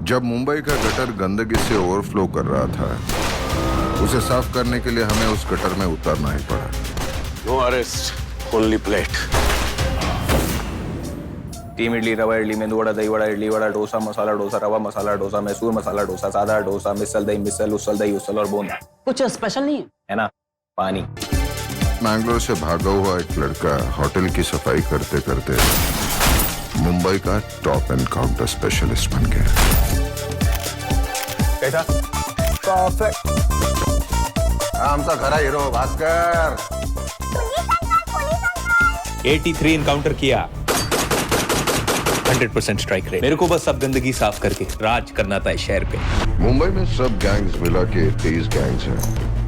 जब मुंबई का गटर गंदगी से ओवरफ्लो कर रहा था, उसे साफ करने के लिए हमें उस गटर में उतरना ही पड़ा। No arrest, only plate. Steam idli, rava idli, मेंदू वड़ा, दही वड़ा, इडली वड़ा, डोसा, मसाला डोसा, रवा मसाला डोसा, मैसूर मसाला डोसा, सादा डोसा, मिसल दही मिसल, उसल दही उसल और बूंद। कुछ स्पेशल नहीं है ना? पानी। मैंगलोर से भागा हुआ एक लड़का होटल की सफाई करते करते मुंबई का टॉप एनकाउंटर स्पेशलिस्ट बन गया। कैसा? परफेक्ट। आमचा खरा हीरो भास्कर। 83 इनकाउंटर किया, 100% स्ट्राइक रेट। मेरे को बस अब गंदगी साफ करके राज करना था इस शहर पे। मुंबई में सब गैंग्स मिला के 23 गैंग्स हैं।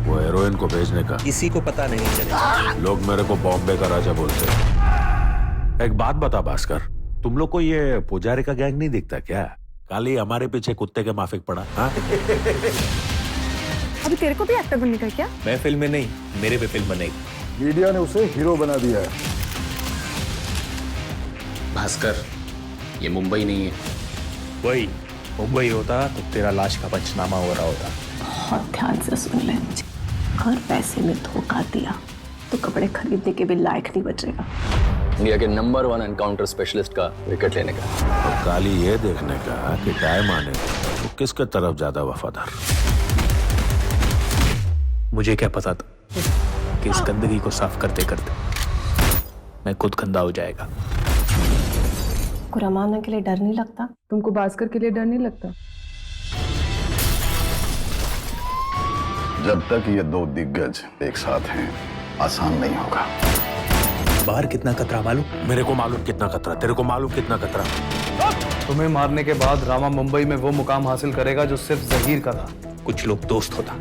वो हेरोइन को भेजने का किसी को पता नहीं चलेगा। लोग मेरे को बॉम्बे का राजा बोलते हैं। एक बात बता भास्कर, तुम लोग को ये पुजारी का गैंग नहीं दिखता क्या? काली हमारे पीछे कुत्ते के माफिक पड़ा। हाँ? अभी तेरे को भी एक्टर बनने का क्या? मैं फिल्म में नहीं, मेरे पे फिल्म बनेगी। मीडिया ने उसे हीरो बना दिया है। भास्कर, ये मुंबई नहीं है। वही मुंबई होता तो तेरा लाश का पंचनामा हो रहा होता। बहुत ध्यान से सुन ले, अगर पैसे में धोखा दिया तो कपड़े खरीदने के भी लायक नहीं बचेगा। इंडिया के नंबर 1 एनकाउंटर स्पेशलिस्ट का विकेट लेने का। और काली ये देखने का कि टाइम आने तो किसके तरफ ज्यादा वफादार। मुझे क्या पता था कि इस गंदगी को साफ करते करते मैं खुद गंदा हो जाएगा। को रमाना के लिए डर नहीं लगता? तुमको भास्कर के लिए डर नहीं लगता? जब तक ये दो दिग्गज एक साथ हैं, आसान नहीं होगा। बाहर कितना खतरा मालूम? मेरे को मालूम कितना खतरा, तेरे को मालूम कितना खतरा। तुम्हें मारने के बाद रामा मुंबई में वो मुकाम हासिल करेगा जो सिर्फ जहीर का था। कुछ लोग दोस्त होता,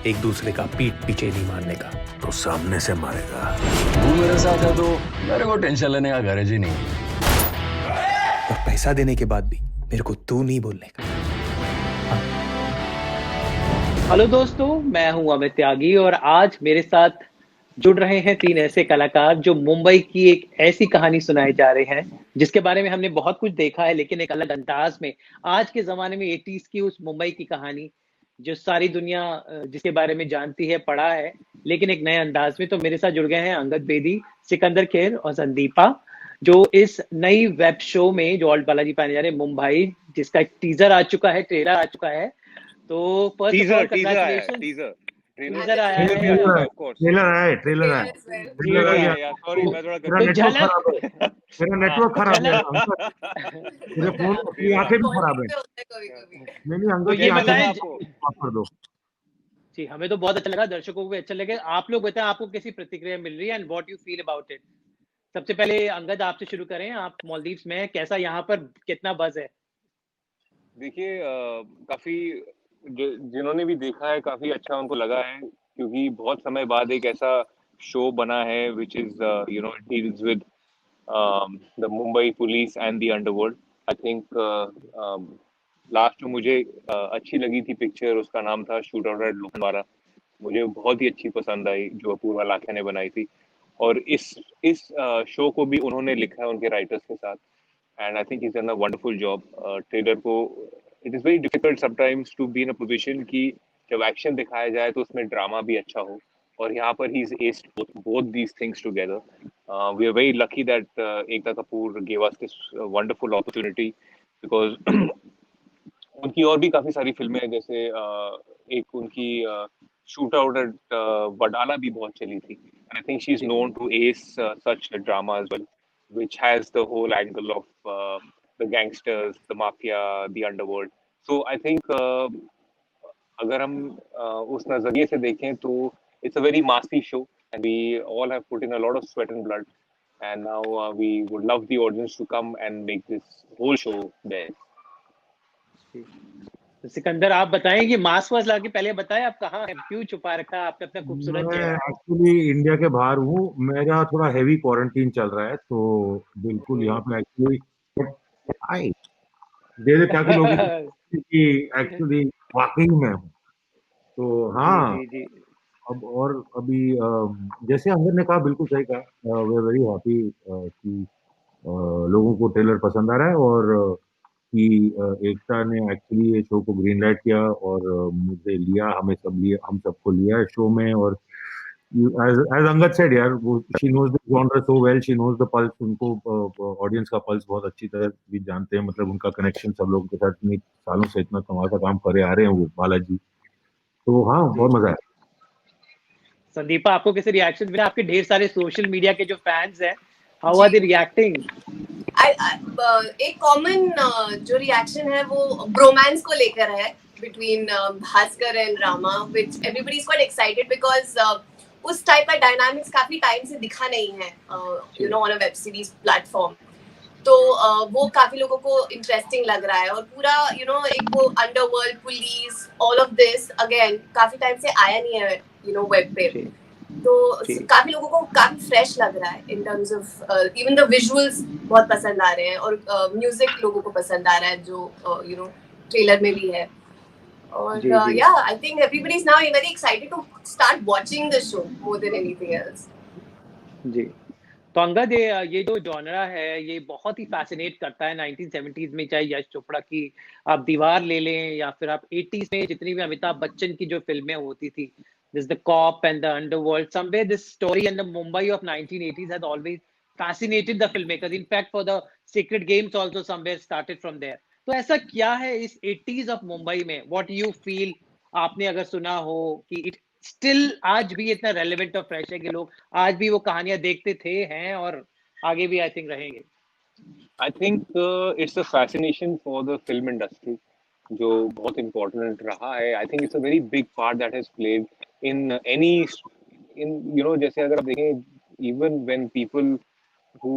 एक दूसरे का पीठ पीछे नहीं मारने का। तो सामने से मारेगा। तू मेरे साथ है तो मेरे को टेंशन लेने का गरज ही नहीं। और पैसा देने के बाद भी मेरे को तू नहीं बोलने का। हेलो दोस्तों, मैं हूं अमित त्यागी और आज मेरे साथ जुड़ रहे हैं 3 ऐसे कलाकार जो मुंबई की एक ऐसी कहानी सुनाए जा रहे हैं जिसके बारे में हमने बहुत कुछ देखा है, लेकिन एक अलग अंदाज में। आज के जमाने में 80s की उस मुंबई की कहानी जो सारी दुनिया जिसके बारे में जानती है, पढ़ा है, लेकिन एक नए अंदाज में। तो मेरे साथ जुड़ गए हैं अंगद बेदी, सिकंदर खेर और संदीपा, जो इस नई वेब शो में जो ऑल्ट बालाजी पे आने जा रहे हैं मुंबई, जिसका एक टीजर आ चुका है, ट्रेलर आ चुका है। तो टीजर आया है। ट्रेलर आया। सॉरी, मैं थोड़ा मेरा नेटवर्क खराब है। मेरे फोन की आंखें भी खराब है। नहीं अंदर तो ये बताएं माफ कर दो। जी, हमें तो बहुत अच्छा लगा, दर्शकों को भी अच्छा लगे। आप लोग बताएं आपको कैसी प्रतिक्रिया मिल रही है and what you feel about it. सबसे पहले अंगद आपसे शुरू करें। आप मालदीव्स में हैं, कैसा यहाँ पर कितना बज़ है? देखिए, काफी जिन्होंने भी देखा है काफी अच्छा उनको लगा है, क्योंकि बहुत समय बाद एक ऐसा शो बना है which is deals with the Mumbai police and the underworld. I think last में मुझे अच्छी लगी थी पिक्चर, उसका नाम था शूट आउट एट लोखंडवाला। मुझे बहुत ही अच्छी पसंद आई जो अपूर्वा लाखे ने बनाई थी। और इस शो को भी उन्होंने लिखा है उनके राइटर्स के साथ, and I think he's done a wonderful job. Trailer को it is very difficult sometimes to be in a position कि जब एक्शन दिखाया जाए तो उसमें ड्रामा भी अच्छा हो, और यहाँ पर he's aced both these things together. We are very lucky that Ekta Kapoor gave us this wonderful opportunity because उनकी और भी काफी सारी फिल्में हैं, जैसे एक उनकी शूट आउट एट वडाला भी बहुत चली थी, and I think she's known to ace such a drama as well, which has the whole angle of the gangsters, the mafia, the underworld. So I think अगर हम उस नजरिए से देखें तो it's a very massy show and we all have put in a lot of sweat and blood, and now we would love the audience to come and make this whole show theirs. तो सिकंदर आप बताएं कि mask वास्क लाके पहले बताएं आप कहाँ हैं, क्यों छुपा रखा है आपने अपना खूबसूरत मैं चेहरा? एक्चुअली इंडिया के बाहर हूँ। मेरा थोड़ा हेवी क्वारंटीन चल रहा है, तो बिल्कुल यहाँ पे एक्चुअली हाय जैसे ताकि लोगों की एक्चुअली वाकई में हूँ। तो हाँ, जी जी। अब और अभी जैसे अंदर ने कहा, बिल्कुल सही कहा। वी आर वेरी हैप्पी कि लोगों को ट्रेलर पसंद आ रहा है, और कि एकता ने एक्चुअली ये शो को ग्रीन लाइट किया और मुझे लिया, हम सबको लिया शो में। और as अंगद said यार, वो she knows the genre so well, she knows the pulse, उनको ऑडियंस का पल्स बहुत अच्छी तरह भी जानते हैं, मतलब उनका कनेक्शन सब लोगों के साथ इतनी सालों से इतना कमाल का काम करे आ रहे हैं वो बालाजी। तो हाँ, बहुत मजा आया। संदीपा, आपको कैसे रिएक्शन मिला? आपके ढेर सारे सोशल मीडिया के जो फैंस हैं, हाउ आर दे रिएक्टिंग? एक कॉमन जो रिएक्शन है वो ब्रोमांस को लेकर है between Bhaskar and Rama, which everybody is quite excited because उस टाइप का डायनामिक्स काफी टाइम से दिखा नहीं है you know on a web series platform. तो वो काफी लोगों को इंटरेस्टिंग लग रहा है और पूरा यू नो एक वो underworld police all of this again काफी टाइम से आया नहीं है यू नो वेब पे। तो काफी लोगों को काफी फ्रेश लग रहा है in terms of even the visuals बहुत पसंद आ रहे हैं और म्यूजिक लोगों को पसंद आ रहा है जो यू नो ट्रेलर में भी है। और या I think everybody is now very excited to start watching the show more than anything else. जी, तो अंगद, ये जो जॉनरा है ये बहुत ही फैसिनेट करता है 1970s में, चाहे यश चोपड़ा की आप दीवार ले लें या फिर आप 80s में जितनी भी अमिताभ बच्चन की जो फिल्में होती थी, this the cop and the underworld, somewhere this story and the Mumbai of 1980s has always fascinated the filmmakers. In fact, for the Sacred Games also somewhere started from there. तो ऐसा क्या है इस 80s of मुंबई में, what you feel, आपने अगर सुना हो कि it still आज भी इतना relevant और fresh है कि लोग आज भी वो कहानियां देखते थे हैं और आगे भी I think रहेंगे? I think it's a fascination for the film industry जो बहुत important रहा है। I think it's a very big part that has played in any in you know जैसे अगर आप देखें even when people who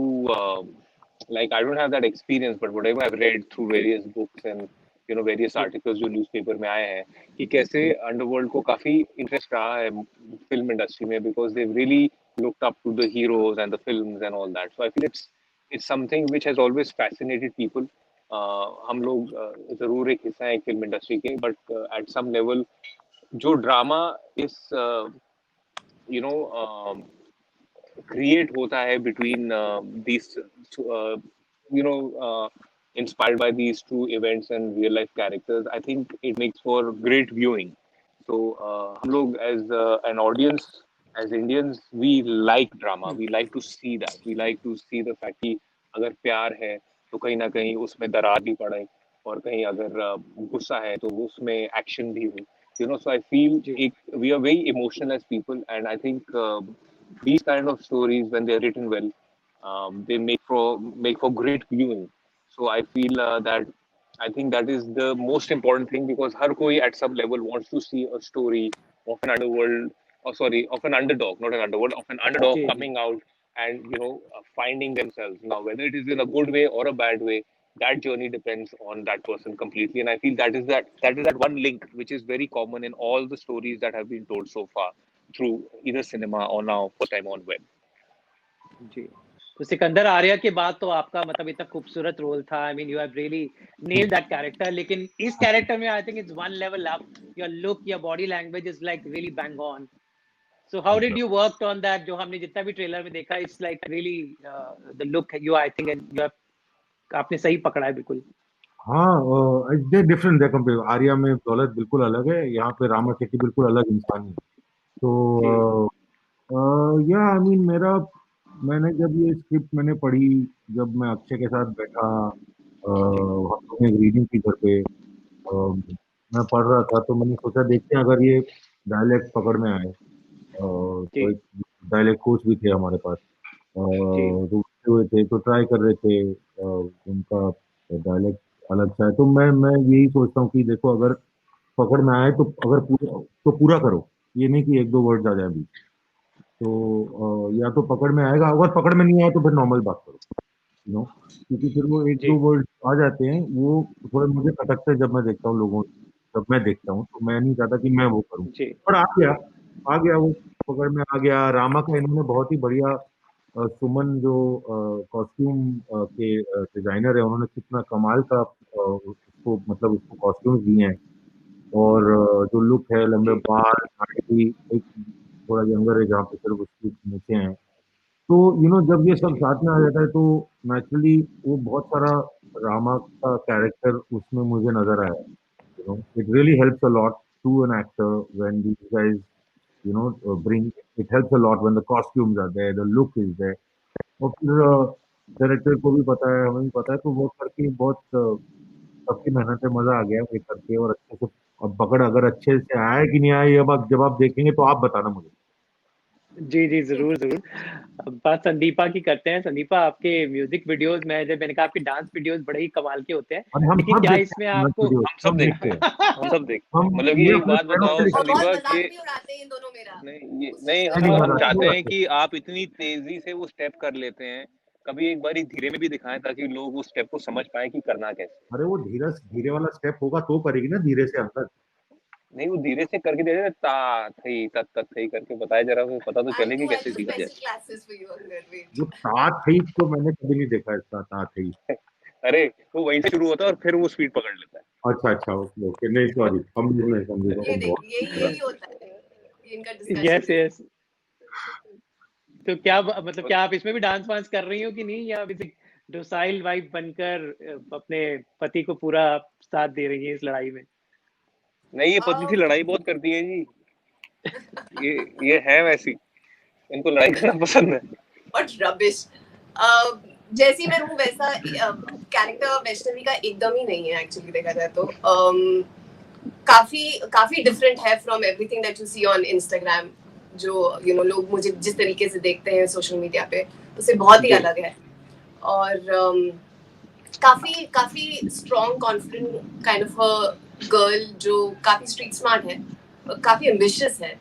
like I don't have that experience but whatever I've read through various books and you know various articles जो newspaper में आए हैं कि कैसे underworld को काफी interest रहा है film industry में because they've really looked up to the heroes and the films and all that. So I feel it's something which has always fascinated people. हम लोग जरूर एक हिस्सा है फिल्म इंडस्ट्री के बट एट सम लेवल जो drama इस you know create होता है between this you know inspired by these two events and real life characters, I think it makes for great viewing. So हम लोग as an audience, as Indians, we like drama, we like to see that, we like to see the fact कि अगर प्यार है तो कहीं ना कहीं उसमें दरार भी पड़े और कहीं अगर गुस्सा है तो उसमें एक्शन भी हो, you know. So I feel we are very emotional as people and I think these kind of stories when they are written well, they make for great viewing. So I feel that I think that is the most important thing because हर कोई at some level wants to see a story of an underworld, of an underdog, not an underworld, of an underdog coming out and you know finding themselves. Now whether it is in a good way or a bad way, that journey depends on that person completely. And I feel that is that one link which is very common in all the stories that have been told so far through either cinema or now first time on web. जी, तो सिकंदर आर्या के बाद तो आपका मतलब इतना खूबसूरत role था, I mean you have really nailed that character, लेकिन इस कैरेक्टर में I think it's one level up, your look, your body language is like really bang on. So how did you work on that? जो हमने जितना भी trailer में देखा, it's like really the look you I think and you have, आपने सही पकड़ा है बिल्कुल. हाँ, दे डिफरेंट है कंपेयर. आर्या में दौलत बिल्कुल अलग है, यहाँ पे रामा शेट्टी बिल्कुल अलग इंसान है. तो या आई मीन मैंने जब ये स्क्रिप्ट मैंने पढ़ी, जब मैं अक्षय के साथ बैठा, हम लोगों ने रीडिंग की घर पे, मैं पढ़ रहा था तो मैंने सोचा देखते हैं अगर ये डायलेक्ट पकड़ में आए. तो एक डायलेक्ट कोच भी थे हमारे पास, तो हुए थे तो ट्राई कर रहे थे उनका डायलेक्ट अलग सा है. तो मैं यही सोचता हूँ कि देखो अगर पकड़ में आए तो अगर पूरा करो, ये नहीं कि एक दो वर्ड्स आ जाए भी. तो या तो पकड़ में आएगा, अगर पकड़ में नहीं आया तो फिर नॉर्मल बात करो, यू नो, क्योंकि फिर वो एक दो वर्ड आ जाते हैं, वो थोड़े मुझे खटकते हैं जब मैं देखता हूँ लोगों, जब मैं देखता हूँ तो मैं नहीं चाहता कि मैं वो करूँ. पर आ गया वो पकड़ में आ गया. रामा का इन्होंने बहुत ही बढ़िया, सुमन जो कॉस्ट्यूम के डिजाइनर है, उन्होंने कितना कमाल का उसको मतलब उसको कॉस्ट्यूम्स दिए हैं. और जो लुक है, लंबे बाल, दाढ़ी, एक थोड़ा यंगर है जहाँ पे सिर्फ उसकी मूछें हैं, तो जब ये सब साथ में आ जाता है तो नेचुरली वो बहुत सारा रामा का कैरेक्टर उसमें मुझे नजर आया। It really helps a lot to an actor when these guys bring it helps a lot when the costumes are there, the look is there। और फिर डायरेक्टर को भी पता है, हमें भी पता है, तो वो करके बहुत सबकी मेहनत है, मजा आ गया ये करके और अच्छे से। अब पकड़ अगर अच्छे से आया है कि नहीं आया, ये अब जब आप देखेंगे तो आप बताना मुझे। जी, जी, ज़रूर, ज़रूर। अब बात संदीपा की करते हैं। संदीपा, आपके म्यूज़िक वीडियोज़ में जब मैंने कहा आपके डांस वीडियोज़ बड़े ही कमाल के होते हैं। अरे हम लेकिन सब क्या देखते इसमें हैं आपको वीडियो, हम सब सब देखते देखते हैं। हैं, हम सब देखते हैं। हम मतलब ये कि एक अपने बात पैरों बताओ पे और बहुत संदीपा मजाक कि भी उड़ाते हैं इन दोनों मेरा। नहीं उस नहीं, चीज हम का नहीं हम मजाक नहीं चाहते हैं उड़ाते। कि आप इतनी तेजी से वो स्टेप कर लेते हैं, कभी एक बारी धीरे में भी दिखाएं ताकि लोग उस स्टेप को समझ पाए कि करना कैसे। अरे वो धीरे धीरे वाला स्टेप होगा तो करेगी ना धीरे से अंदर। नहीं, वो धीरे से करके दे ता थई तत तत थई करके बताए जरा, फिर पता तो चले कि I'll कैसे do सीखा जाए। special classes for you Angar, wait। जो ता थई तो मैंने कभी नहीं देखा इसका, ता थई। अरे वो वहीं से शुरू होता है और फिर वो स्पीड पकड़ लेता है। अच्छा अच्छा, ओके ओके, नहीं सॉरी, हम लोग नहीं समझे ये तो देख, बहुत। यही होता है, ये इनका यस, डिस्कशन। यस। तो क्या मतलब क्या आप इसमें भी डांस वांस कर रही हो कि नहीं, या अभी डोसाइल वाइफ बनकर अपने पति को पूरा साथ दे रही हैं इस लड़ाई में? नहीं, ये पत्नी थी लड़ाई बहुत करती है जी। ये है वैसी, इनको लड़ाई करना पसंद है। What rubbish। जैसी मैं हूँ वैसा कैरेक्टर वैष्णवी का एकदम ही नहीं है एक्चुअली देखा जाए तो। काफी डिफरेंट है from everything that you see on Instagram. जो लोग मुझे जिस तरीके से देखते हैं सोशल मीडिया पे, उससे बहुत ही अलग है। और काफी strong confident kind of a girl जो काफी स्ट्रीट स्मार्ट है, काफी एम्बिशियस है,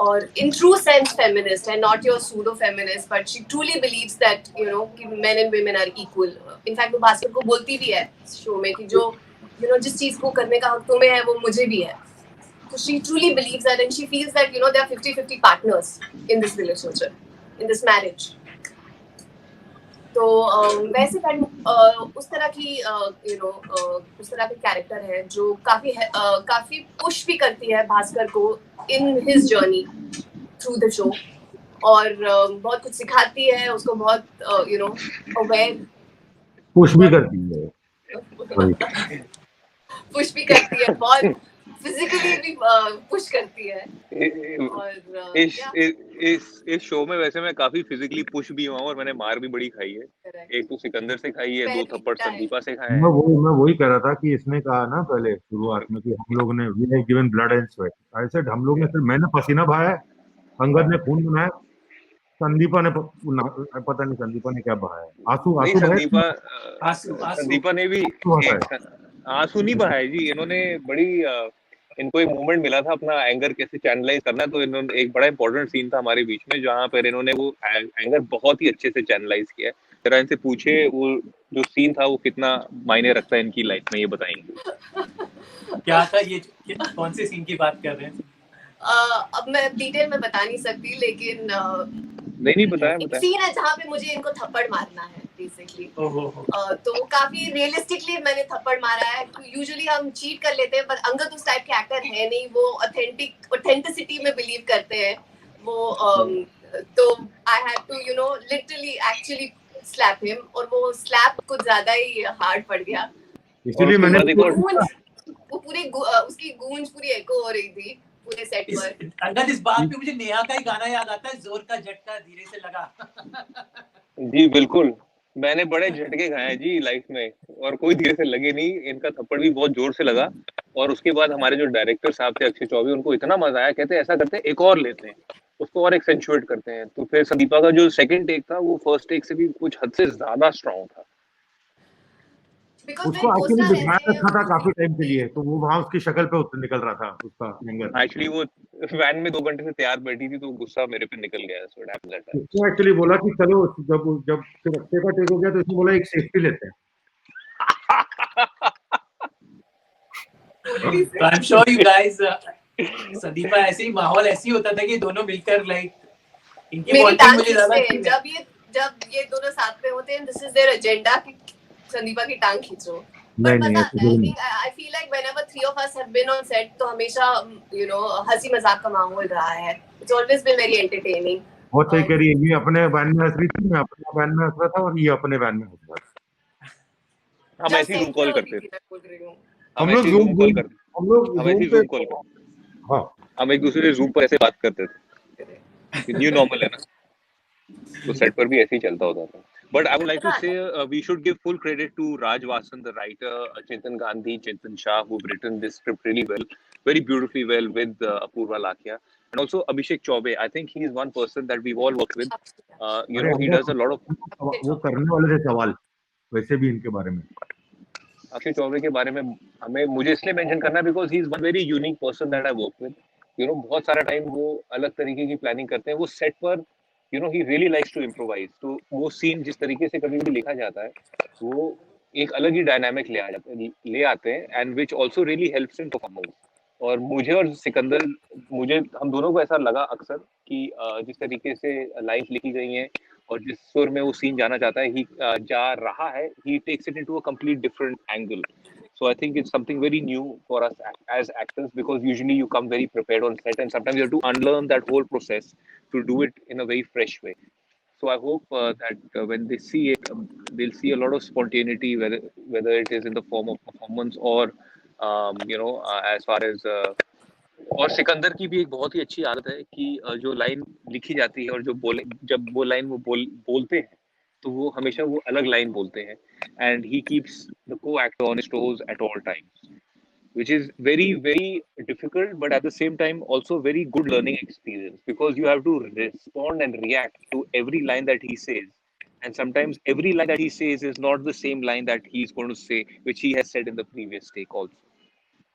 और in true sense feminist and not your pseudo feminist, but she truly believes that कि men and women are equal। in fact वो भास्कर को बोलती भी है शो में कि जो जिस चीज को करने का हक तुम्हें है वो मुझे भी है। so she truly believes that and she feels that they are 50-50 partners in this relationship, in this marriage। तो वैसे उस तरह की उस तरह के कैरेक्टर है जो काफी पुश भी करती है भास्कर को in his journey through the show, और बहुत कुछ सिखाती है उसको, बहुत अवेयर पुश भी करती है, पुश भी करती है, बहुत फिजिकली भी पुश करती है। और इस शो में वैसे मैं काफी फिजिकली पुश भी हुआ हूं और मैंने मार भी बड़ी खाई है। एक तो सिकंदर से खाई है, 2 थप्पड़ संदीपा से खाए हैं। मैं वही कह रहा था कि इसने कहा ना पहले शुरुआत में कि हम लोग ने we have given blood and sweat. I said हम लोग ने सिर्फ, मैंने पसीना बहाया, अंगद ने खून बनाया, संदीपा ने पता नहीं संदीपा ने क्या बहाया, आंसू संदीपा ने भी आंसू नहीं बहाए जी। इन्होंने इनको एक मोमेंट मिला था अपना एंगर कैसे चैनलाइज करना, तो इन्होंने एक बड़ा इंपॉर्टेंट सीन था हमारे बीच में जहां पर इन्होंने वो एंगर बहुत ही अच्छे से चैनलाइज किया है। जरा इनसे पूछे वो जो सीन था वो कितना मायने रखता है इनकी लाइफ में, ये बताएंगे। क्या था ये, कौन से सीन की बात कर रहे हैं? अब मैं डिटेल में बता नहीं सकती, लेकिन नहीं बताया एक सीन है जहाँ पे मुझे इनको थप्पड़ मारना है बेसिकली। तो काफी रियलिस्टिकली मैंने थप्पड़ मारा है। यूजुअली हम चीट कर लेते हैं, पर अंगद उस टाइप के एक्टर है नहीं, वो ऑथेंटिसिटी में बिलीव करते हैं वो। तो I had to literally actually slap him, और वो स्लैप कुछ ज्यादा ही हार्ड पड़ गया, इसलिए मैंने वो पूरी उसकी गूंज पूरी एको हो रही थी पूरे सेट पर। अंगद, इस बात पे मुझे नेहा का ही गाना याद आता है, जोर का झटका धीरे से लगा। जी बिल्कुल, मैंने बड़े झटके खाए जी लाइफ में, और कोई धीरे से लगे नहीं। इनका थप्पड़ भी बहुत जोर से लगा, और उसके बाद हमारे जो डायरेक्टर साहब थे अक्षय चौबे, उनको इतना मजा आया, कहते ऐसा करते हैं एक और लेते हैं, उसको और एक्सेंचुएट करते हैं। तो फिर संदीपा का जो सेकंड टेक था वो फर्स्ट टेक से भी कुछ हद से ज्यादा स्ट्रॉन्ग था। उसको एक्चुअली दिखाया रखा था काफी टाइम के लिए, तो वो वहां उसकी शक्ल पे उतर निकल रहा था उसका एंगर। एक्चुअली वो वैन में 2 घंटे से तैयार बैठी थी, तो गुस्सा मेरे पे निकल गया। सो दैट वाज उसने एक्चुअली बोला कि चलो, जब फिर अक्षय का टेक हो गया तो उसने बोला एक सेफ्टी लेते हैं। I am sure you guys, Sandeepa ऐसे ही माहौल ऐसे ही होता था कि दोनों मिलकर इनकी बॉन्डिंग मुझे ज्यादा जब ये दोनों साथ में होते हैं, दिस इज देयर एजेंडा कि संदीपा की टांग खींचो। But I feel like whenever 3 of us have been on set, तो हमेशा हंसी मजाक का माहौल रहा है। It's always been very entertaining। बहुत सही कह रही है, ये अपने बैंड में हंस रही थी, मैं अपने बैंड में हंस रहा था और ये अपने बैंड में हंस रहा था। हम ऐसे ही जूम कॉल करते थे, हम लोग जूम कॉल करते, हम लोग हम ऐसे जूम जूम पे, कॉल करते, हाँ हम एक दूसरे से जूम पर ऐसे बात करते थे, न्यू नॉर्मल है ना, तो सेट पर भी ऐसे ही चलता होता था. But I would like to say we should give full credit to Raj Vasan, the writer, Chetan Gandhi, Chetan Shah, who've written this script really well, very beautifully well with Apurva Lakhia, and also Abhishek Chaube. I think he is one person that we've all worked with. You अरे know, he does a lot of. वो करने वाले थे सवाल वैसे भी इनके बारे में। अक्षय चौबे के बारे में मुझे इसलिए मेंशन करना है because he is one very unique person that I work with. You know, बहुत सारा टाइम वो अलग तरीके की प्लानिंग करते हैं. वो सेट पर you know he really likes to improvise. तो वो सीन जिस तरीके से कभी भी लिखा जाता है वो एक अलग ही डायनामिक ले आते हैं and which also really helps in performance. और मुझे और सिकंदर, हम दोनों को ऐसा लगा अक्सर कि जिस तरीके से लाइन्स लिखी गई हैं और जिस सुर में वो सीन जाना चाहता है, जा रहा है, he takes it into a complete different angle. So I think it's something very new for us as actors, because usually you come very prepared on set and sometimes you have to unlearn that whole process to do it in a very fresh way. So I hope that when they see it, they'll see a lot of spontaneity, whether it is in the form of performance or you know, as far as और सिकंदर की भी एक बहुत ही अच्छी आदत है कि जो लाइन लिखी जाती है और जब वो लाइन वो बोलते हैं तो वो हमेशा वो अलग लाइन बोलते हैं. And he keeps the co-actor on his toes at all times, which is very very difficult, but at the same time also very good learning experience, because you have to respond and react to every line that he says, and sometimes every line that he says is not the same line that he's going to say, which he has said in the previous take also.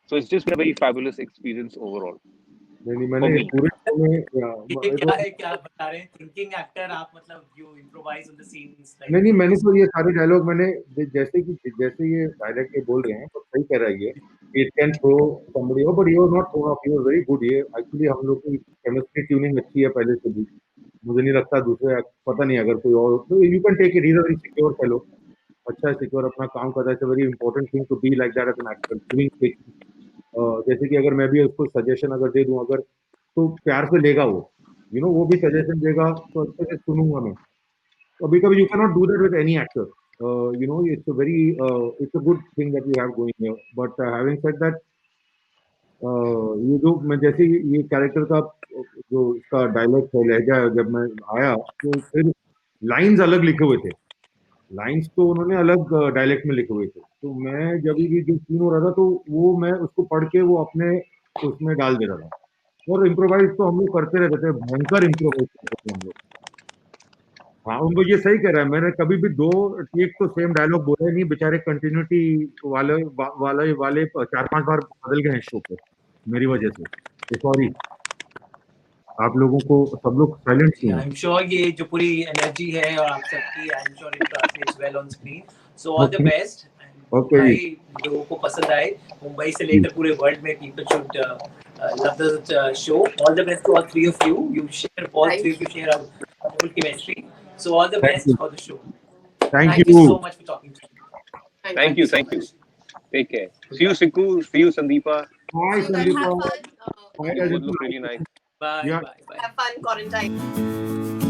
So it's just been a very fabulous experience overall. नहीं मैंने पूरे ये क्या है, क्या आप बता रहे हैं? थिंकिंग एक्टर आप, मतलब you improvise on the scenes. नहीं मैंने तो ये सारे डायलॉग मैंने जैसे ये डायलॉग के बोल रहे हैं तो सही कह रहा है ये, it can throw somebody over, but you are not thrown off, you are very good. ये एक्चुअली हम लोग की केमिस्ट्री ट्यूनिंग अच्छी है पहले से भी. मुझे नहीं लगता दूसरे, पता नहीं अगर कोई और, तो you can take it, he is a very secure fellow, अच्छा सिक्योर अपना काम करता है. It's a very important thing to be like that as an actor. जैसे कि अगर मैं भी उसको सजेशन अगर दे दूं अगर, तो प्यार से लेगा वो, यू नो, वो भी सजेशन देगा तो अच्छे से सुनूंगा मैं. कभी कभी you can not do that with any actor, you know, it's a good thing that you have going here. But having said that, ये जो मैं जैसे ये कैरेक्टर का जो इसका डायलॉग है, लहजा, जब मैं आया तो फिर लाइंस अलग लिखे हुए थे, लाइंस तो उन्होंने अलग डायलेक्ट में लिखे हुए थे. तो मैं जब भी जो सीन हो रहा था तो वो मैं उसको पढ़ के वो अपने उसमें डाल दे रहा था. और इम्प्रोवाइज तो हम लोग करते रहते थे, भयंकर इम्प्रोवाइज करते थे हम लोग. हाँ, उनको ये सही कह रहा है, मैंने कभी भी 2 टेक तो सेम डायलॉग बोला नहीं. बेचारे कंटिन्यूटी वाले 4-5 बार बदल गए हैं शो पे मेरी वजह से. सॉरी आप लोगों को, सब लोग साइलेंट हैं. आई एम श्योर ये जो पूरी एनर्जी है और आप सबकी, I am sure it translates well on screen. So all the best. Okay, लोगों को पसंद आए, मुंबई से लेकर पूरे वर्ल्ड में people should love the show. All the best to all three of you. You share, all three of you share a full chemistry. So all the best for the show. Thank you so much for talking to me. Thank you. Take care. See you Sikku, see you Sandeepa. Bye Sandeepa. You both look really nice. Bye. Yeah. Bye. Have fun quarantine.